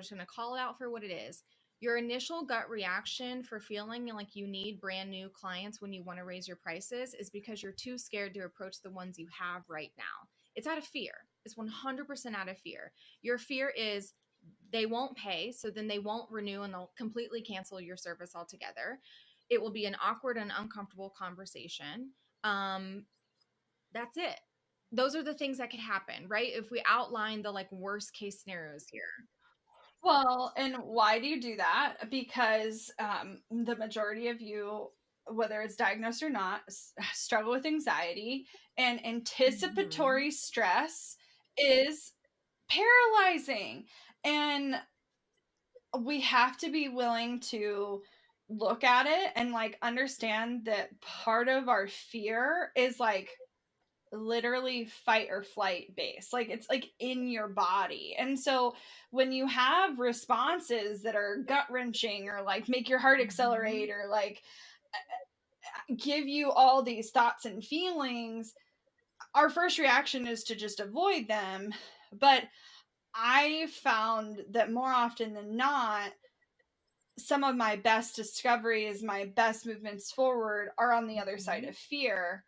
just going to call it out for what it is. Your initial gut reaction for feeling like you need brand new clients when you want to raise your prices is because you're too scared to approach the ones you have right now. It's out of fear. It's 100% out of fear. Your fear is they won't pay, so then they won't renew and they'll completely cancel your service altogether. It will be an awkward and uncomfortable conversation. That's it. Those are the things that could happen, right? If we outline the like worst case scenarios here. Well, and why do you do that? Because the majority of you, whether it's diagnosed or not, struggle with anxiety, and anticipatory stress is paralyzing. And we have to be willing to look at it and like understand that part of our fear is like literally fight or flight based, like it's like in your body. And so when you have responses that are gut wrenching or like make your heart accelerate or like give you all these thoughts and feelings, our first reaction is to just avoid them. But I found that more often than not, some of my best discoveries, my best movements forward are on the other side of fear.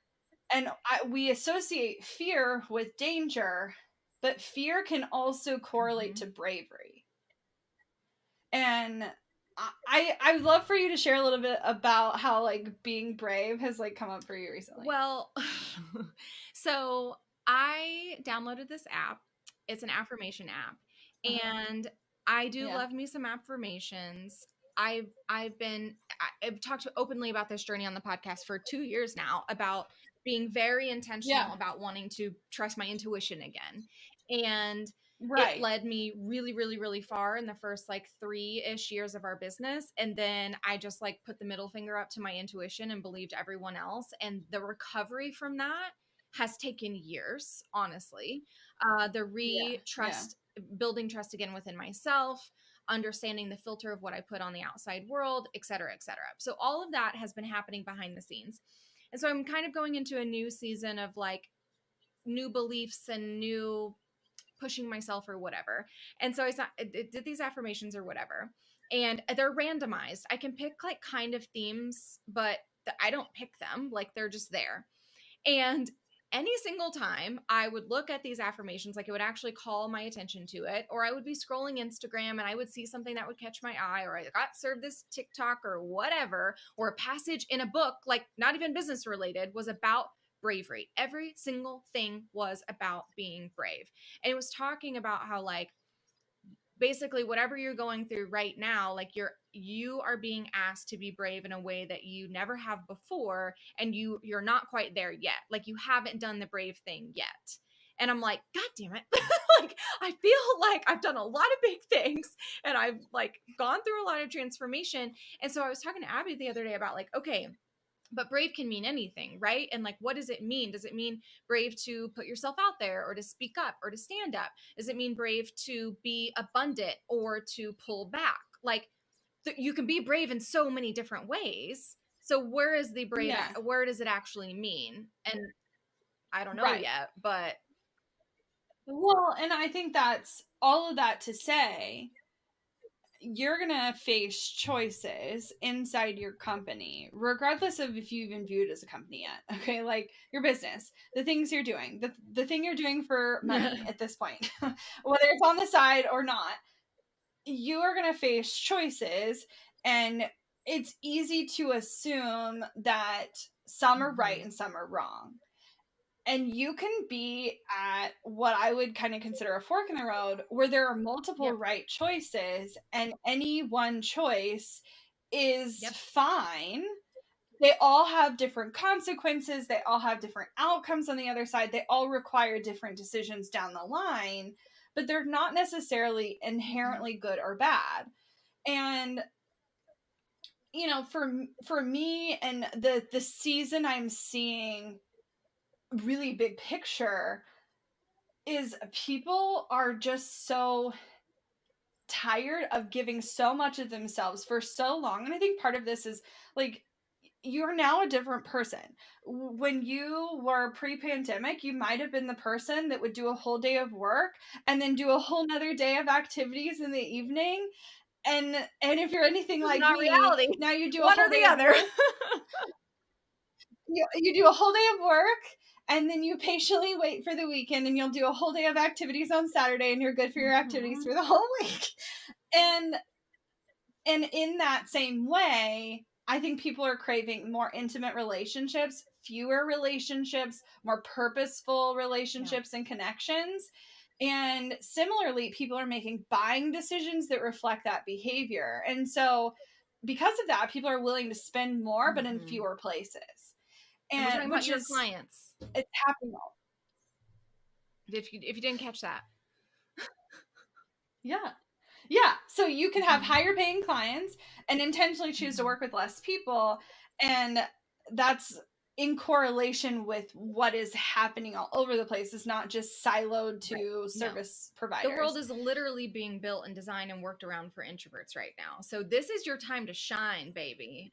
And we associate fear with danger, but fear can also correlate to bravery. And I would love for you to share a little bit about how like being brave has like come up for you recently. Well, so I downloaded this app. It's an affirmation app, and I do love me some affirmations. I've talked openly about this journey on the podcast for 2 years now about being very intentional about wanting to trust my intuition again. And it led me really, really, really far in the first like 3-ish years of our business. And then I just like put the middle finger up to my intuition and believed everyone else. And the recovery from that has taken years, honestly. Building trust again within myself, understanding the filter of what I put on the outside world, et cetera, et cetera. So all of that has been happening behind the scenes. And so I'm kind of going into a new season of like new beliefs and new pushing myself or whatever. And so I did these affirmations or whatever, and they're randomized. I can pick like kind of themes, but I don't pick them. Like they're just there. And any single time I would look at these affirmations, like it would actually call my attention to it, or I would be scrolling Instagram and I would see something that would catch my eye, or I got served this TikTok or whatever, or a passage in a book, like not even business related, was about bravery. Every single thing was about being brave. And it was talking about how like basically whatever you're going through right now, like you are being asked to be brave in a way that you never have before, and you're not quite there yet. Like you haven't done the brave thing yet. And I'm like, God damn it. Like I feel like I've done a lot of big things and I've like gone through a lot of transformation. And so I was talking to Abby the other day about like, okay, but brave can mean anything, right? And like, what does it mean? Does it mean brave to put yourself out there or to speak up or to stand up? Does it mean brave to be abundant or to pull back? Like, you can be brave in so many different ways. So where is the brave? Where does it actually mean? And I don't know yet, but. Well, and I think that's all of that to say, you're going to face choices inside your company, regardless of if you even view it as a company yet. Okay. Like your business, the things you're doing, the thing you're doing for money at this point, whether it's on the side or not, you are going to face choices. And it's easy to assume that some are right and some are wrong. And you can be at what I would kind of consider a fork in the road where there are multiple right choices and any one choice is fine. They all have different consequences. They all have different outcomes on the other side. They all require different decisions down the line, but they're not necessarily inherently good or bad. And you know, for me and the season I'm seeing really big picture is people are just so tired of giving so much of themselves for so long. And I think part of this is like you're now a different person. When you were pre-pandemic, you might have been the person that would do a whole day of work and then do a whole nother day of activities in the evening. And if you're anything This is like not me, reality. now you do a One whole or the day of other. work. You do a whole day of work, and then you patiently wait for the weekend, and you'll do a whole day of activities on Saturday, and you're good for your activities for the whole week. And in that same way, I think people are craving more intimate relationships, fewer relationships, more purposeful relationships and connections. And similarly, people are making buying decisions that reflect that behavior. And so, because of that, people are willing to spend more, but in fewer places. And we're talking about Which your is, clients. it's happening all. If you didn't catch that. Yeah. Yeah. So you can have higher paying clients and intentionally choose to work with less people. And that's in correlation with what is happening all over the place. It's not just siloed to service providers. The world is literally being built and designed and worked around for introverts right now. So this is your time to shine, baby.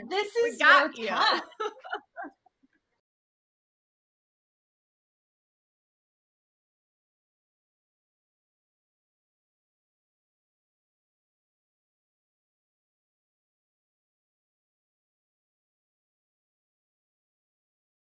This is your time.